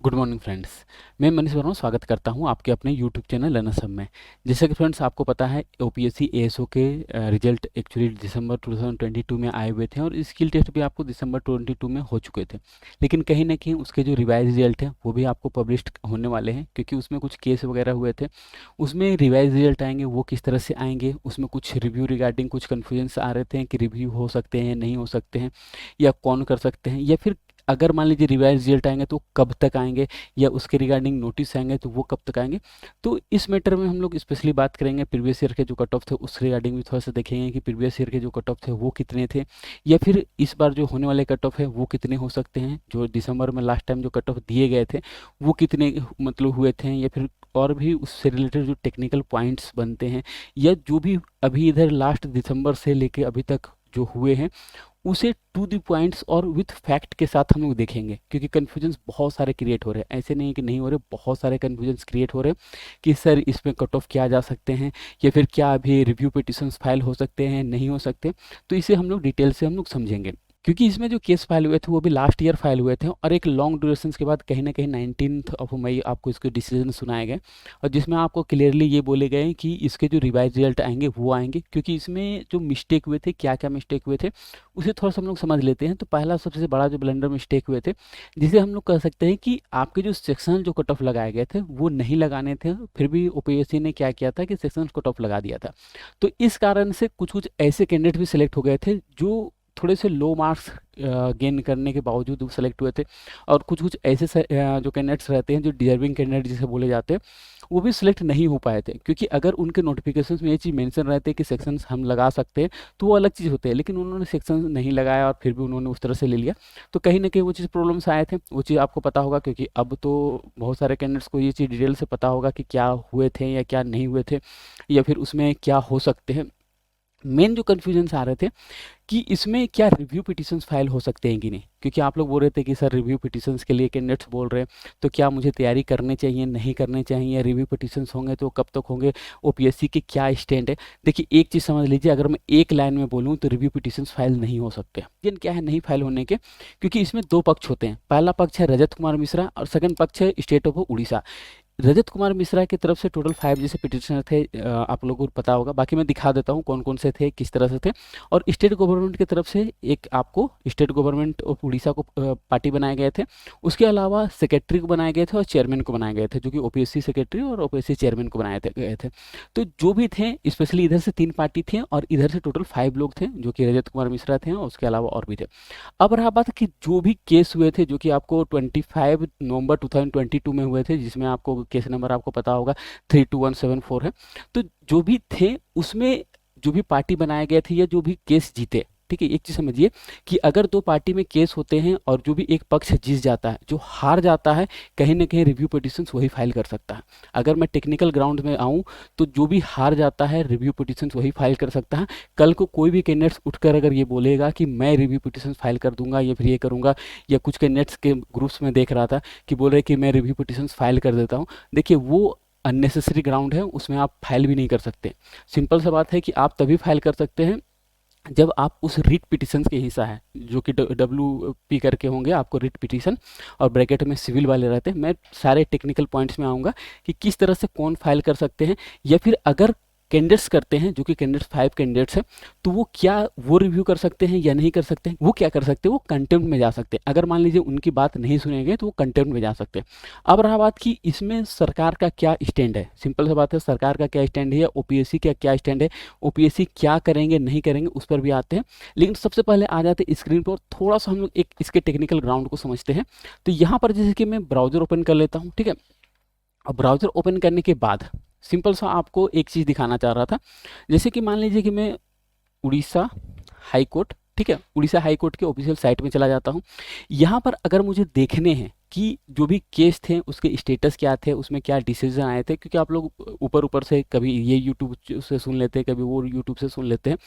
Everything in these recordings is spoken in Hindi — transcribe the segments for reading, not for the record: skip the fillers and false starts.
Good morning friends. मैं मनीष वर्मा स्वागत करता हूं आपके अपने यूट्यूब चैनल लर्नर सब में। जैसा कि फ्रेंड्स आपको पता है ओपीएससी एएसओ के रिजल्ट एक्चुअली दिसंबर 2022 में आए हुए थे और स्किल टेस्ट भी आपको दिसंबर 22 में हो चुके थे। लेकिन कहीं ना कहीं उसके जो रिवाइज रिजल्ट हैं वो भी आपको पब्लिश होने वाले हैं, क्योंकि उसमें कुछ केस वगैरह हुए थे। उसमें रिवाइज रिजल्ट आएंगे, वो किस तरह से आएंगे, उसमें कुछ रिव्यू रिगार्डिंग कुछ कन्फ्यूजन्स आ रहे थे कि रिव्यू हो सकते हैं नहीं हो सकते हैं, या कौन कर सकते हैं, या फिर अगर मान लीजिए रिवाइज रिजल्ट आएंगे तो कब तक आएंगे, या उसके रिगार्डिंग नोटिस आएंगे तो वो कब तक आएंगे। तो इस मैटर में हम लोग स्पेशली बात करेंगे। प्रीवियस ईयर के जो कट ऑफ थे उस रिगार्डिंग भी थोड़ा सा देखेंगे कि प्रीवियस ईयर के जो कट ऑफ थे वो कितने थे, या फिर इस बार जो होने वाले कट ऑफ है वो कितने हो सकते हैं। जो दिसंबर में लास्ट टाइम जो कट ऑफ दिए गए थे वो कितने मतलब हुए थे, या फिर और भी उससे रिलेटेड जो टेक्निकल पॉइंट्स बनते हैं, या जो भी अभी इधर लास्ट दिसंबर से लेके अभी तक जो हुए हैं उसे टू द पॉइंट्स और विथ फैक्ट के साथ हम लोग देखेंगे। क्योंकि कन्फ्यूजन्स बहुत सारे क्रिएट हो रहे हैं, ऐसे नहीं है कि नहीं हो रहे, बहुत सारे कन्फ्यूजन्स क्रिएट हो रहे हैं कि सर इसमें कट ऑफ किया जा सकते हैं, या फिर क्या अभी रिव्यू पिटिशंस फाइल हो सकते हैं नहीं हो सकते। तो इसे हम लोग डिटेल से हम लोग समझेंगे, क्योंकि इसमें जो केस फाइल हुए थे वो भी लास्ट ईयर फाइल हुए थे और एक लॉन्ग ड्यूरेशन के बाद कहीं ना कहीं 19 मई आपको इसके डिसीजन सुनाए गए, और जिसमें आपको क्लियरली ये बोले गए कि इसके जो रिवाइज रिजल्ट आएंगे वो आएंगे। क्योंकि इसमें जो मिस्टेक हुए थे, क्या क्या मिस्टेक हुए थे उसे थोड़ा सा हम लोग समझ लेते हैं। तो पहला सबसे बड़ा जो ब्लंडर मिस्टेक हुए थे, जिसे हम लोग कह सकते हैं कि आपके जो सेक्शन जो कट ऑफ लगाए गए थे वो नहीं लगाने थे, फिर भी ओपीएससी ने क्या किया था कि सेक्शन कट ऑफ लगा दिया था। तो इस कारण से कुछ कुछ ऐसे कैंडिडेट भी सिलेक्ट हो गए थे जो थोड़े से लो मार्क्स गेन करने के बावजूद वो सेलेक्ट हुए थे, और कुछ कुछ ऐसे जो कैंडिडेट्स रहते हैं जो डिजर्विंग कैंडिडेट जिसे बोले जाते हैं वो भी सिलेक्ट नहीं हो पाए थे। क्योंकि अगर उनके नोटिफिकेशंस में ये चीज़ मेंशन रहते कि सेक्शंस हम लगा सकते हैं तो वो अलग चीज़ होते हैं, लेकिन उन्होंने सेक्शन नहीं लगाया और फिर भी उन्होंने उस तरह से ले लिया। तो कहीं ना कहीं वो चीज़ प्रॉब्लम्स आए थे, वो चीज़ आपको पता होगा, क्योंकि अब तो बहुत सारे कैंडिडेट्स को ये चीज़ डिटेल से पता होगा कि क्या हुए थे या क्या नहीं हुए थे, या फिर उसमें क्या हो सकते हैं। मेन जो कन्फ्यूजन्स आ रहे थे कि इसमें क्या रिव्यू पिटिशंस फाइल हो सकते हैं कि नहीं। क्योंकि आप लोग बोल रहे थे कि सर रिव्यू पिटिशंस के लिए कैंडिडेट्स बोल रहे हैं, तो क्या मुझे तैयारी करनी चाहिए नहीं करनी चाहिए, रिव्यू पिटिशंस होंगे तो कब तक होंगे, ओपीएससी के क्या स्टैंड है। देखिए एक चीज़ समझ लीजिए, अगर मैं एक लाइन में बोलूँ तो रिव्यू पिटिशंस फाइल नहीं हो सकते। रीजन क्या है नहीं फाइल होने के, क्योंकि इसमें दो पक्ष होते हैं। पहला पक्ष है रजत कुमार मिश्रा और सेकंड पक्ष है स्टेट ऑफ उड़ीसा। रजत कुमार मिश्रा की तरफ से टोटल 5 जैसे पिटिशनर थे, आप लोगों को पता होगा। बाकी मैं दिखा देता हूँ कौन कौन से थे किस तरह से थे। और स्टेट गवर्नमेंट की तरफ से एक आपको स्टेट गवर्नमेंट ऑफ उड़ीसा को पार्टी बनाए गए थे। उसके अलावा सेक्रेटरी को बनाए गए थे और चेयरमैन को बनाए गए थे, जो कि ओपीएससी सेक्रेटरी और ओपीएससी चेयरमैन को बनाए गए थे। तो जो भी थे स्पेशली इधर से 3 पार्टी थे और इधर से टोटल 5 लोग थे, जो कि रजत कुमार मिश्रा थे और उसके अलावा और भी थे। अब रहा बात कि जो भी केस हुए थे, जो कि आपको 25 नवंबर 2022 में हुए थे, जिसमें आपको केस नंबर आपको पता होगा 32174 है। तो जो भी थे उसमें जो भी पार्टी बनाए गए थे या जो भी केस जीते, ठीक है, एक चीज समझिए कि अगर दो पार्टी में केस होते हैं और जो भी एक पक्ष जीत जाता है, जो हार जाता है, कहीं ना कहीं रिव्यू पिटिशन वही फाइल कर सकता है। अगर मैं टेक्निकल ग्राउंड में आऊँ तो जो भी हार जाता है रिव्यू पिटिशन वही फाइल कर सकता है। कल को कोई भी कैंडिडेट्स उठकर अगर ये बोलेगा कि मैं रिव्यू पिटिशन फाइल कर दूंगा या फिर ये करूंगा, या कुछ कैंडिडेट्स के ग्रुप्स में देख रहा था कि बोल रहे कि मैं रिव्यू पिटिशन फाइल कर देता हूँ, देखिए वो अननेसेसरी ग्राउंड है, उसमें आप फाइल भी नहीं कर सकते। सिंपल सा बात है कि आप तभी फाइल कर सकते हैं जब आप उस रिट पिटिशन के हिस्सा है, जो कि WP करके होंगे आपको रिट पिटिशन, और ब्रैकेट में सिविल वाले रहते हैं। मैं सारे टेक्निकल पॉइंट्स में आऊँगा कि किस तरह से कौन फाइल कर सकते हैं, या फिर अगर कैंडिडेट्स करते हैं, जो कि कैंडिडेट्स 5 कैंडिडेट्स हैं, तो वो क्या वो रिव्यू कर सकते हैं या नहीं कर सकते हैं। वो क्या कर सकते हैं, वो कंटेम्प्ट में जा सकते हैं। अगर मान लीजिए उनकी बात नहीं सुनेंगे तो वो कंटेम्प्ट में जा सकते हैं। अब रहा बात कि इसमें सरकार का क्या स्टैंड है। सिंपल सा बात है, सरकार का क्या स्टैंड है या ओपीएससी का क्या स्टैंड है, ओपीएससी क्या करेंगे नहीं करेंगे, उस पर भी आते हैं। लेकिन सबसे पहले आ जाते हैं स्क्रीन पर, थोड़ा सा हम लोग एक इसके टेक्निकल ग्राउंड को समझते हैं। तो यहाँ पर जैसे कि मैं ब्राउजर ओपन कर लेता हूँ, ठीक है। अब ब्राउजर ओपन करने के बाद सिंपल सा आपको एक चीज़ दिखाना चाह रहा था। जैसे कि मान लीजिए कि मैं उड़ीसा हाई कोर्ट, ठीक है, उड़ीसा हाई कोर्ट के ऑफिशियल साइट में चला जाता हूँ। यहाँ पर अगर मुझे देखने हैं कि जो भी केस थे उसके स्टेटस क्या थे, उसमें क्या डिसीजन आए थे, क्योंकि आप लोग ऊपर ऊपर से कभी ये यूट्यूब से सुन लेते हैं, कभी वो यूट्यूब से सुन लेते हैं,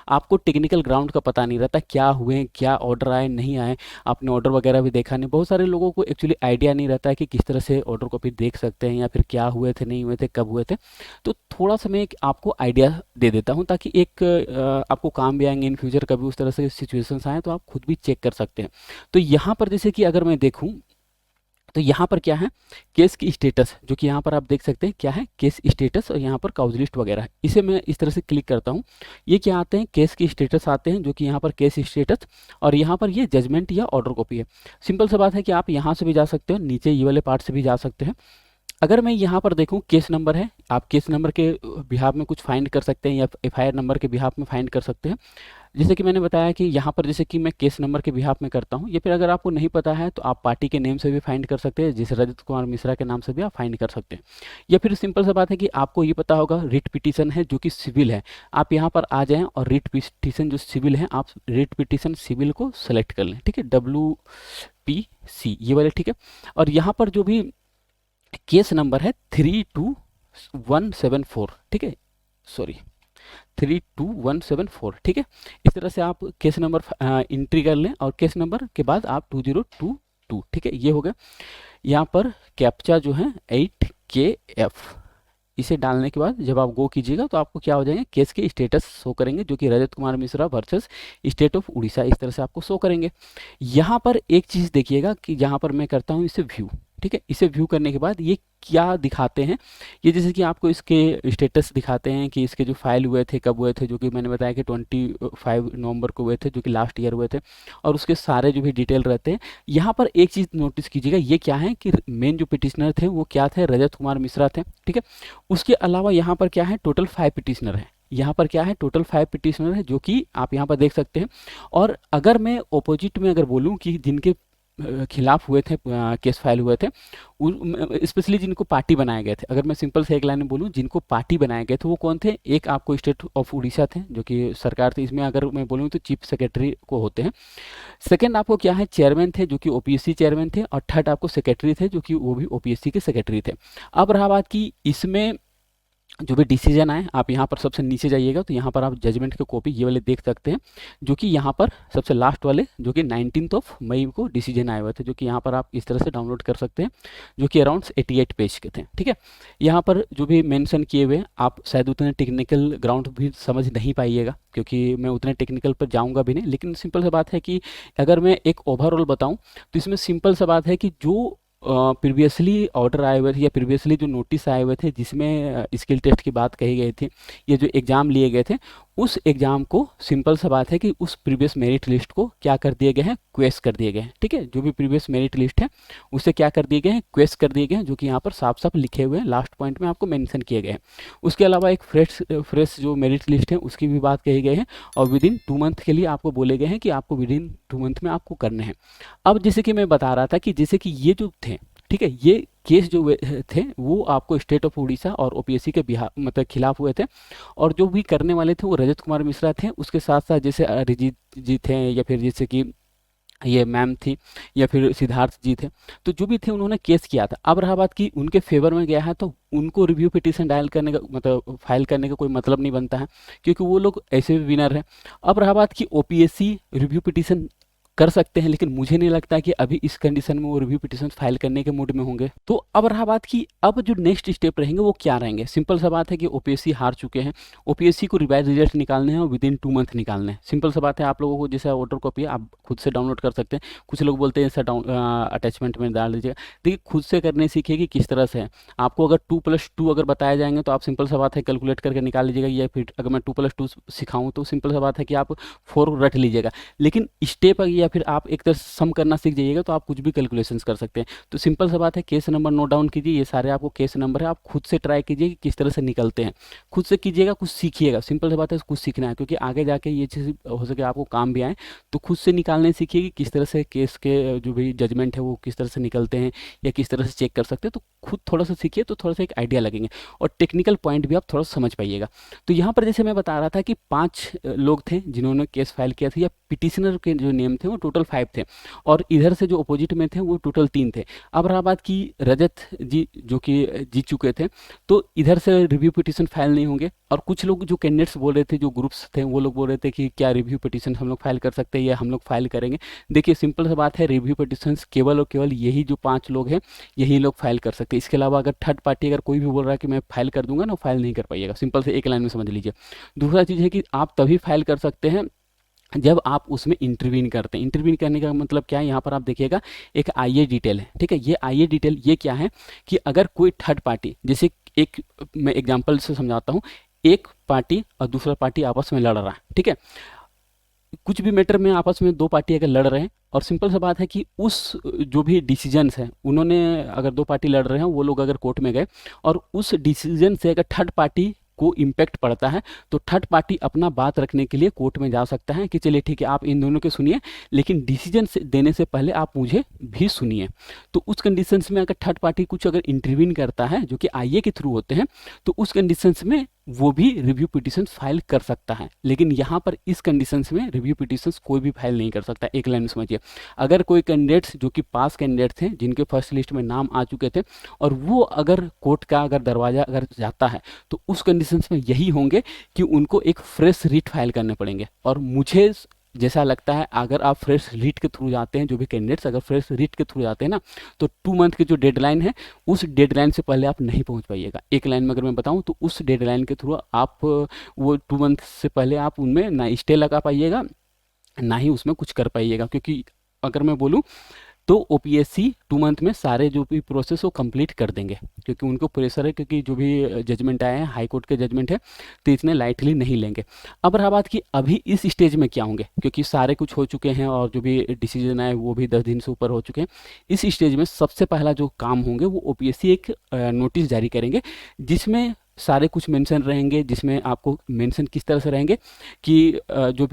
आपको टेक्निकल ग्राउंड का पता नहीं रहता क्या हुए, क्या ऑर्डर आए नहीं आए, आपने ऑर्डर वगैरह भी देखा नहीं। बहुत सारे लोगों को एक्चुअली आइडिया नहीं रहता है कि किस तरह से ऑर्डर कॉपी देख सकते हैं, या फिर क्या हुए थे नहीं हुए थे कब हुए थे। तो थोड़ा सा मैं एक आपको आइडिया दे देता हूँ, ताकि एक आपको काम भी आएंगे इन फ्यूचर, कभी उस तरह से सिचुएशंस आए तो आप खुद भी चेक कर सकते हैं। तो यहाँ पर जैसे कि अगर मैं देखूँ तो यहाँ पर क्या है, केस की स्टेटस, जो कि यहाँ पर आप देख सकते हैं क्या है, केस स्टेटस, और यहाँ पर काउज लिस्ट वगैरह है। इसे मैं इस तरह से क्लिक करता हूँ, ये क्या आते हैं, केस की स्टेटस आते हैं, जो कि यहाँ पर केस स्टेटस, और यहाँ पर ये जजमेंट या ऑर्डर कॉपी है। सिंपल सा बात है कि आप यहाँ से भी जा सकते हो, नीचे ये वाले पार्ट से भी जा सकते हैं। अगर मैं यहाँ पर देखूँ केस नंबर है, आप केस नंबर के बिहाफ में कुछ फाइंड कर सकते हैं, या एफआईआर नंबर के बिहाफ में फाइंड कर सकते हैं। जैसे कि मैंने बताया कि यहाँ पर जैसे कि मैं केस नंबर के बिहाफ में करता हूँ, या फिर अगर आपको नहीं पता है तो आप पार्टी के नेम से भी फाइंड कर सकते हैं, जैसे रजत कुमार मिश्रा के नाम से भी आप फाइंड कर सकते हैं। या फिर सिंपल सा बात है कि आपको ये पता होगा रिट पिटीशन है जो कि सिविल है, आप यहाँ पर आ जाएँ और रिट पिटीशन जो सिविल है, आप रिट पिटीशन सिविल को सेलेक्ट कर लें, ठीक है, WPC ये वाले, ठीक है। और यहाँ पर जो भी केस नंबर है 32174, ठीक है, सॉरी 32174, ठीक है। इस तरह से आप केस नंबर एंट्री कर लें, और केस नंबर के बाद आप 2022, ठीक है, ये हो गया। यहाँ पर कैप्चा जो है 8KF, इसे डालने के बाद जब आप गो कीजिएगा तो आपको क्या हो जाएंगे, केस के स्टेटस शो करेंगे, जो कि Rajat Kumar Mishra versus state of Orissa, इस तरह से आपको शो करेंगे। यहाँ पर एक चीज़ देखिएगा कि जहाँ पर मैं करता हूँ इसे व्यू, ठीक है, इसे व्यू करने के बाद ये क्या दिखाते हैं, ये जैसे कि आपको इसके स्टेटस दिखाते हैं कि इसके जो फाइल हुए थे कब हुए थे, जो कि मैंने बताया कि 25 नवंबर को हुए थे, जो कि लास्ट ईयर हुए थे, और उसके सारे जो भी डिटेल रहते हैं। यहाँ पर एक चीज़ नोटिस कीजिएगा, ये क्या है कि मेन जो पिटिशनर थे वो क्या थे, रजत कुमार मिश्रा थे, ठीक है। उसके अलावा यहाँ पर क्या है, टोटल 5 पिटिशनर है, यहाँ पर क्या है, टोटल 5 पिटिशनर है, जो कि आप यहाँ पर देख सकते हैं। और अगर मैं ऑपोजिट में अगर बोलूँ कि जिनके खिलाफ हुए थे, केस फाइल हुए थे, स्पेशली जिनको पार्टी बनाए गए थे, अगर मैं सिंपल से एक लाइन में बोलूँ जिनको पार्टी बनाए गए थे वो कौन थे, एक आपको स्टेट ऑफ उड़ीसा थे जो कि सरकार थी, इसमें अगर मैं बोलूँ तो चीफ सेक्रेटरी को होते हैं। सेकंड आपको क्या है, चेयरमैन थे जो कि ओपीएससी चेयरमैन थे, और थर्ड आपको सेक्रेटरी थे जो कि वो भी ओपीएससी के सेक्रेटरी थे। अब रहा बात की इसमें जो भी डिसीजन आए, आप यहाँ पर सबसे नीचे जाइएगा तो यहाँ पर आप जजमेंट की कॉपी ये वाले देख सकते हैं, जो कि यहाँ पर सबसे लास्ट वाले, जो कि 19 मई को डिसीजन आए हुए थे, जो कि यहाँ पर आप इस तरह से डाउनलोड कर सकते हैं, जो कि अराउंड 88 पेज के थे, ठीक है। यहाँ पर जो भी मेंशन किए हुए आप शायद उतने टेक्निकल ग्राउंड भी समझ नहीं पाइएगा, क्योंकि मैं उतने टेक्निकल पर जाऊँगा भी नहीं, लेकिन सिंपल सा बात है कि अगर मैं एक ओवरऑल बताऊँ तो इसमें सिंपल सा बात है कि जो प्रीवियसली ऑर्डर आए हुए थे या प्रीवियसली जो नोटिस आए हुए थे जिसमें स्किल टेस्ट की बात कही गई थी, ये जो एग्ज़ाम लिए गए थे, उस एग्ज़ाम को सिंपल सा बात है कि उस प्रीवियस मेरिट लिस्ट को क्या कर दिए गए हैं, क्वेश कर दिए गए हैं, ठीक है। जो भी प्रीवियस मेरिट लिस्ट है उसे क्या कर दिए गए हैं, क्वेश कर दिए गए हैं, जो कि यहाँ पर साफ साफ लिखे हुए हैं, लास्ट पॉइंट में आपको मेंशन किए गए हैं। उसके अलावा एक फ्रेश जो मेरिट लिस्ट है उसकी भी बात कही गई है, और विद इन 2 मंथ के लिए आपको बोले गए हैं कि आपको विद इन 2 मंथ में आपको करने हैं। अब जैसे कि मैं बता रहा था कि जैसे कि ये जो थे, ठीक है, ये केस जो थे वो आपको स्टेट ऑफ उड़ीसा और ओपीएससी के बिहार मतलब खिलाफ हुए थे, और जो भी करने वाले थे वो रजत कुमार मिश्रा थे, उसके साथ साथ जैसे अरिजीत जी थे, या फिर जैसे कि ये मैम थी, या फिर सिद्धार्थ जी थे, तो जो भी थे उन्होंने केस किया था। अब रहा बात कि उनके फेवर में गया है तो उनको रिव्यू पिटीशन डायल करने का मतलब फाइल करने का कोई मतलब नहीं बनता है, क्योंकि वो लोग ऐसे भी विनर है। अब रहा बात कि ओपीएससी रिव्यू पिटीशन कर सकते हैं, लेकिन मुझे नहीं लगता कि अभी इस कंडीशन में वो रिव्यू पिटीशन फाइल करने के मूड में होंगे। तो अब रहा बात कि अब जो नेक्स्ट स्टेप रहेंगे वो क्या रहेंगे। सिंपल सा बात है कि ओपीएससी हार चुके हैं, ओपीएससी को रिवाइज रिजल्ट निकालने हैं और विद इन 2 मंथ निकालने हैं। सिंपल सा बात है, आप लोगों को जैसा ऑर्डर कॉपी आप खुद से डाउनलोड कर सकते हैं। कुछ लोग बोलते हैं ऐसा अटैचमेंट में डाल दीजिएगा, देखिए खुद से करने सीखिए कि किस तरह से है। आपको अगर 2+2 अगर बताया जाएंगे तो आप सिंपल सा बात है कैलकुलेट करके निकाल लीजिएगा, या फिर अगर मैं 2+2 सिखाऊँ तो सिंपल सा बात है कि आप 4 रट लीजिएगा। लेकिन स्टेप या फिर आप एक तरह सम करना सीख जाइएगा तो आप कुछ भी कैलकुलेशंस कर सकते हैं। तो सिंपल सा बात है, केस नंबर नोट डाउन कीजिए, ये सारे आपको केस नंबर है, आप खुद से ट्राई कीजिए कि किस तरह से निकलते हैं, खुद से कीजिएगा, कुछ सीखिएगा। सिंपल सा बात है, कुछ सीखना है, क्योंकि आगे जाके ये चीज़ हो सके आपको काम भी आए, तो खुद से निकालने सीखिए कि किस तरह से केस के जो भी जजमेंट है वो किस तरह से निकलते हैं, या किस तरह से चेक कर सकते हैं। तो खुद थोड़ा सा सीखिए तो थोड़ा सा एक आइडिया लगेंगे, और टेक्निकल पॉइंट भी आप थोड़ा समझ पाइएगा। तो यहाँ पर जैसे मैं बता रहा था कि 5 लोग थे जिन्होंने केस फाइल किया था, या पिटिशनर के जो नेम थे वो टोटल 5 थे, और इधर से जो अपोजिट में थे वो टोटल 3 थे। अब रहा बात कि रजत जी जो कि जीत चुके थे, तो इधर से रिव्यू पिटीशन फाइल नहीं होंगे, और कुछ लोग जो कैंडिडेट्स बोल रहे थे, जो ग्रुप्स थे, वो लोग बोल रहे थे कि क्या रिव्यू पिटीशन हम लोग फाइल कर सकते हैं या हम लोग फाइल करेंगे। देखिए सिंपल सा बात है, रिव्यू पिटीशन केवल और केवल यही जो 5 लोग हैं यही लोग फाइल कर सकते हैं। इसके अलावा अगर थर्ड पार्टी अगर कोई भी बोल रहा है कि मैं फाइल कर दूंगा ना, फाइल नहीं कर पाइएगा। सिंपल से एक लाइन में समझ लीजिए। दूसरा चीज़ है कि आप तभी फाइल कर सकते हैं जब आप उसमें इंटरवीन करते हैं, इंटरवीन करने का मतलब क्या है, यहाँ पर आप देखिएगा एक आईए डिटेल है, ठीक है। ये आईए डिटेल ये क्या है कि अगर कोई थर्ड पार्टी, जैसे एक, मैं एग्जांपल से समझाता हूँ, एक पार्टी और दूसरा पार्टी आपस में लड़ रहा है, ठीक है। कुछ भी मैटर में आपस में दो पार्टी अगर लड़ रहे हैं, और सिंपल सा बात है कि उस जो भी डिसीजंस हैं, उन्होंने, अगर दो पार्टी लड़ रहे हैं वो लोग अगर कोर्ट में गए और उस डिसीजन से अगर थर्ड पार्टी को इम्पैक्ट पड़ता है, तो थर्ड पार्टी अपना बात रखने के लिए कोर्ट में जा सकता है कि चलिए ठीक है, आप इन दोनों के सुनिए, लेकिन डिसीजन से देने से पहले आप मुझे भी सुनिए। तो उस कंडीशंस में अगर थर्ड पार्टी कुछ अगर इंटरवीन करता है जो कि आईए के थ्रू होते हैं, तो उस कंडीशंस में वो भी रिव्यू पिटीशन फाइल कर सकता है। लेकिन यहाँ पर इस कंडीशंस में रिव्यू पिटीशंस कोई भी फाइल नहीं कर सकता। एक लाइन में समझिए, अगर कोई कैंडिडेट्स जो कि पास कैंडिडेट थे, जिनके फर्स्ट लिस्ट में नाम आ चुके थे, और वो अगर कोर्ट का अगर दरवाज़ा अगर जाता है, तो उस कंडीशंस में यही होंगे कि उनको एक फ्रेश रिट फाइल करने पड़ेंगे। और मुझे जैसा लगता है, अगर आप फ्रेश रीट के थ्रू जाते हैं, जो भी कैंडिडेट्स अगर फ्रेश रीट के थ्रू जाते हैं ना, तो 2 मंथ की जो डेडलाइन है, उस डेडलाइन से पहले आप नहीं पहुंच पाइएगा। एक लाइन में अगर मैं बताऊं, तो उस डेडलाइन के थ्रू आप वो 2 मंथ से पहले आप उनमें ना स्टे लगा पाइएगा, ना ही उसमें कुछ कर पाइएगा। क्योंकि अगर मैं बोलूं तो ओपीएससी 2 मंथ में सारे जो भी प्रोसेस वो कंप्लीट कर देंगे, क्योंकि उनको प्रेशर है, क्योंकि जो भी जजमेंट आए हैं हाई कोर्ट के जजमेंट है, तो इतने लाइटली नहीं लेंगे। अब रहा बात कि अभी इस स्टेज में क्या होंगे, क्योंकि सारे कुछ हो चुके हैं और जो भी डिसीजन आए वो भी 10 दिन से ऊपर हो चुके हैं। इस स्टेज में सबसे पहला जो काम होंगे वो ओपीएससी एक नोटिस जारी करेंगे, जिसमें सारे कुछ मेंशन रहेंगे, जिसमें आपको मेंशन किस तरह से रहेंगे कि जो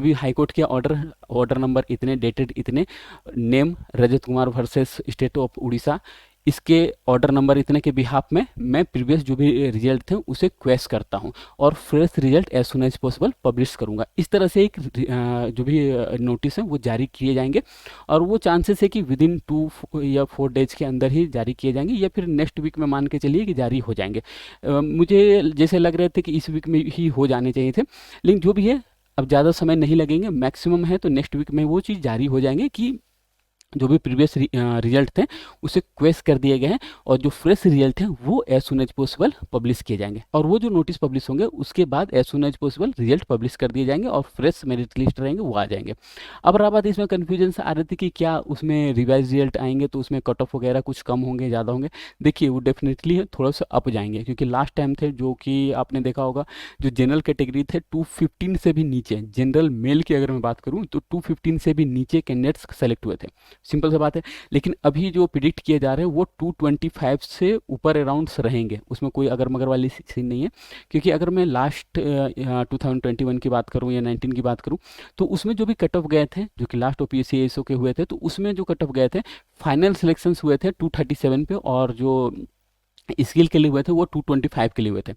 भी हाई कोर्ट के ऑर्डर, ऑर्डर नंबर इतने, डेटेड इतने, name Rajat Kumar versus state of Orissa, इसके ऑर्डर नंबर इतने के बिहाफ में मैं प्रीवियस जो भी रिजल्ट थे उसे क्वेश्चन करता हूं, और fresh result as soon as possible publish करूंगा। इस तरह से एक जो भी नोटिस है वो जारी किए जाएंगे, और वो चांसेस है कि विद इन 2 या 4 डेज के अंदर ही जारी किए जाएंगे, या फिर नेक्स्ट वीक में मान के चलिए कि जारी हो जाएंगे। मुझे जैसे लग रहे थे कि इस वीक में ही हो जाने चाहिए थे, लेकिन जो भी है, अब ज़्यादा समय नहीं लगेंगे, मैक्सिमम है तो नेक्स्ट वीक में वो चीज़ जारी हो जाएंगे कि जो भी प्रीवियस रिजल्ट थे उसे क्वेश्चन कर दिए गए हैं, और जो फ्रेश रिजल्ट हैं वो as soon as possible publish किए जाएंगे। और वो जो नोटिस पब्लिश होंगे उसके बाद as soon as possible result publish कर दिए जाएंगे, और फ्रेश मेरिट लिस्ट रहेंगे वो आ जाएंगे। अब रहा बात, इसमें कन्फ्यूजन आ रही थी कि क्या उसमें रिवाइज रिजल्ट आएंगे तो उसमें कट ऑफ वगैरह कुछ कम होंगे, ज़्यादा होंगे। देखिए, वो डेफिनेटली थोड़ा सा अप जाएंगे, क्योंकि लास्ट टाइम थे जो कि आपने देखा होगा, जो जनरल कैटेगरी थे 215 से भी नीचे, जनरल मेल की अगर मैं बात करूँ तो 215 से भी नीचे कैंडिडेट्स सेलेक्ट हुए थे। सिंपल सा बात है। लेकिन अभी जो प्रिडिक्ट किए जा रहे हैं वो 225 से ऊपर अराउंड्स रहेंगे, उसमें कोई अगर मगर वाली सीन नहीं है। क्योंकि अगर मैं लास्ट 2021 की बात करूं या 19 की बात करूं, तो उसमें जो भी कट ऑफ गए थे, जो कि लास्ट ओपीएससी एएसओ के हुए थे, तो उसमें जो कट ऑफ गए थे, फाइनल सिलेक्शंस हुए थे 237 पे, और जो स्किल के लिए हुए थे वो 225 के लिए हुए थे।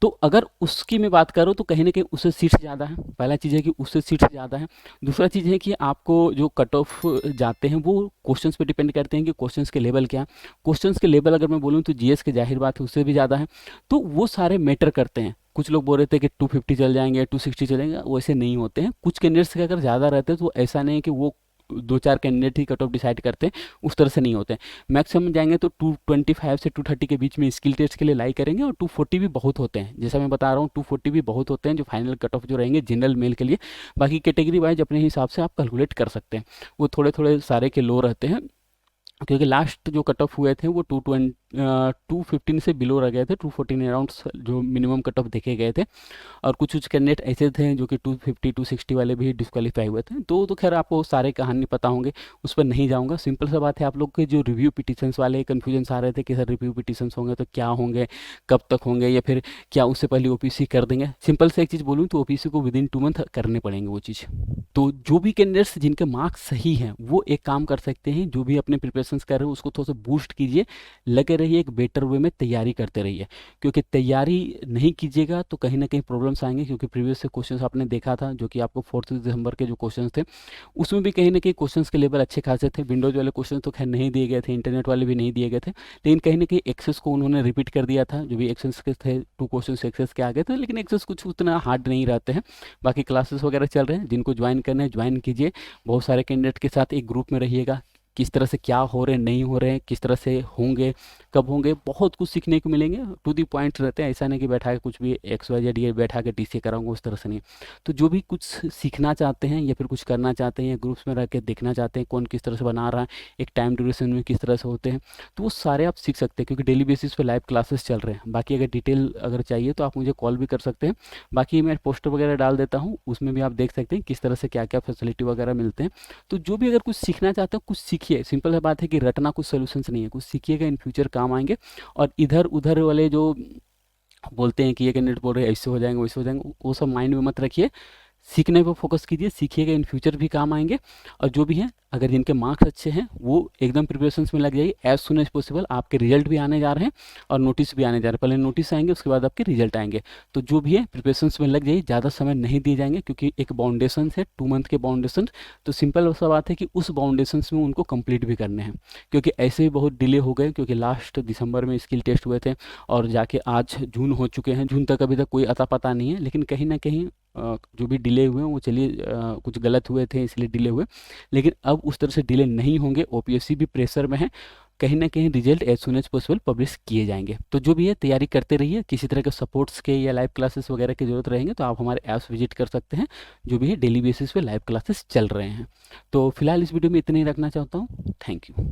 तो अगर उसकी मैं बात करूँ तो कहीं ना कहीं उससे सीट्स ज़्यादा है। पहला चीज़ है कि उससे सीट्स ज़्यादा है। दूसरा चीज़ है कि आपको जो कट ऑफ जाते हैं वो क्वेश्चंस पे डिपेंड करते हैं कि क्वेश्चंस के लेवल क्या है। क्वेश्चंस के लेवल अगर मैं बोलूँ तो जीएस के जाहिर बात है उससे भी ज़्यादा है, तो वो सारे मैटर करते हैं। कुछ लोग बोल रहे थे कि 250 चल जाएंगे, 260 चल जाएंगे, वैसे नहीं होते हैं। कुछ कैंडिडेट्स के अगर ज़्यादा रहते हैं तो ऐसा नहीं है कि वो 2-4 कैंडिडेट ही कट ऑफ डिसाइड करते हैं, उस तरह से नहीं होते हैं। मैक्सिमम जाएंगे तो 225 से 230 के बीच में स्किल टेस्ट के लिए लाई करेंगे, और 240 भी बहुत होते हैं। जैसा मैं बता रहा हूँ 240 भी बहुत होते हैं जो फाइनल कट ऑफ जो रहेंगे जनरल मेल के लिए। बाकी कैटेगरी वाइज अपने हिसाब से आप कैलकुलेट कर सकते हैं, वो थोड़े थोड़े सारे के लो रहते हैं। क्योंकि लास्ट जो कट ऑफ हुए थे वो 215 से बिलो रह गए थे, 214 अराउंड जो मिनिमम कट ऑफ देखे गए थे। और कुछ कुछ कैंडिडेट ऐसे थे जो कि 250 260 वाले भी डिस्क्वालीफाई हुए थे। तो खैर आपको सारे कहानी पता होंगे, उस पर नहीं जाऊंगा। सिंपल सा बात है, आप लोग के जो रिव्यू पिटिशंस वाले कन्फ्यूजन आ रहे थे कि सर रिव्यू पिटिशंस होंगे तो क्या होंगे, कब तक होंगे, या फिर क्या उससे पहले ओपीसी कर देंगे। सिंपल से एक चीज़ बोलूँ तो ओपीसी को विद इन 2 मंथ करने पड़ेंगे वो चीज़। तो जो भी कैंडिडेट्स जिनके मार्क्स सही हैं वो एक काम कर सकते हैं, जो भी अपने प्रिपरेशंस कर रहे हैं उसको थोड़ा सा बूस्ट कीजिए, लगे रहिए, एक बेटर वे में तैयारी करते रहिए। क्योंकि तैयारी नहीं कीजिएगा तो कहीं ना कहीं प्रॉब्लम्स आएंगे। क्योंकि प्रीवियस से क्वेश्चंस आपने देखा था जो कि आपको 4 दिसंबर के जो क्वेश्चंस थे उसमें भी कहीं ना कहीं क्वेश्चंस के लेवल अच्छे खासे थे। विंडोज वाले क्वेश्चन तो खैर नहीं दिए गए थे, इंटरनेट वाले भी नहीं दिए गए थे, लेकिन कहीं ना कहीं एक्सेस को उन्होंने रिपीट कर दिया था। जो भी एक्सेस के थे 2 क्वेश्चन एक्सेस के आ गए थे, लेकिन एक्सेस कुछ उतना हार्ड नहीं रहते हैं। बाकी क्लासेस वगैरह चल रहे हैं, जिनको ज्वाइन करना है ज्वाइन कीजिए। बहुत सारे कैंडिडेट के साथ एक ग्रुप में रहिएगा, किस तरह से क्या हो रहे हैं, नहीं हो रहे हैं, किस तरह से होंगे, कब होंगे, बहुत कुछ सीखने को मिलेंगे। टू दी पॉइंट रहते हैं, ऐसा नहीं कि बैठा के कुछ भी एक्स वाई जेड ये बैठा के टीसी कराऊंगा, उस तरह से नहीं। तो जो भी कुछ सीखना चाहते हैं या फिर कुछ करना चाहते हैं या ग्रुप्स में रह के देखना चाहते हैं कौन किस तरह से बना रहा है, एक टाइम ड्यूरेशन में किस तरह से होते हैं, तो वो सारे आप सीख सकते हैं, क्योंकि डेली बेसिस पे लाइव क्लासेस चल रहे हैं। बाकी अगर डिटेल अगर चाहिए तो आप मुझे कॉल भी कर सकते हैं। बाकी मैं पोस्टर वगैरह डाल देता हूँ, उसमें भी आप देख सकते हैं किस तरह से क्या क्या फैसिलिटी वगैरह मिलते हैं। तो जो भी अगर कुछ सीखना चाहते हो कुछ सीखिए, सिंपल बात है कि रटना कुछ सोल्यूशंस नहीं है, कुछ सीखिएगा, इन फ्यूचर काम आएंगे। और इधर उधर वाले जो बोलते हैं कि ये कैंडिडेट बोल रहे हैं ऐसे हो जाएंगे वैसे हो जाएंगे, वो सब माइंड में मत रखिए, सीखने पर फोकस कीजिए, सीखिएगा, इन फ्यूचर भी काम आएंगे। और जो भी है, अगर जिनके मार्क्स अच्छे हैं वो एकदम प्रिपरेशंस में लग जाइए, एज सुन एज पॉसिबल। आपके रिजल्ट भी आने जा रहे हैं और नोटिस भी आने जा रहे हैं, पहले नोटिस आएंगे उसके बाद आपके रिजल्ट आएंगे। तो जो भी है प्रिपरेशंस में लग जाइए, ज़्यादा समय नहीं दिए जाएंगे, क्योंकि एक बाउंडेशन है 2 मंथ के बाउंडेशन। तो सिंपल सा बात है कि उस बाउंडेशंस में उनको कंप्लीट भी करने हैं, क्योंकि ऐसे ही बहुत डिले हो गए, क्योंकि लास्ट दिसंबर में स्किल टेस्ट हुए थे और जाके आज जून हो चुके हैं, जून तक अभी तक कोई अता पता नहीं है। लेकिन कहीं ना कहीं जो भी डिले हुए हैं वो चलिए कुछ गलत हुए थे इसलिए डिले हुए, लेकिन अब उस तरह से डिले नहीं होंगे। ओपीएससी भी प्रेशर में है, कहीं ना कहीं result as soon as possible publish किए जाएंगे। तो जो भी है तैयारी करते रहिए, किसी तरह के सपोर्ट्स के या लाइव क्लासेस वगैरह की जरूरत रहेंगे तो आप हमारे ऐप्स विजिट कर सकते हैं, जो भी है डेली बेसिस पे लाइव क्लासेस चल रहे हैं। तो फिलहाल इस वीडियो में इतना ही रखना चाहता हूँ। Thank you.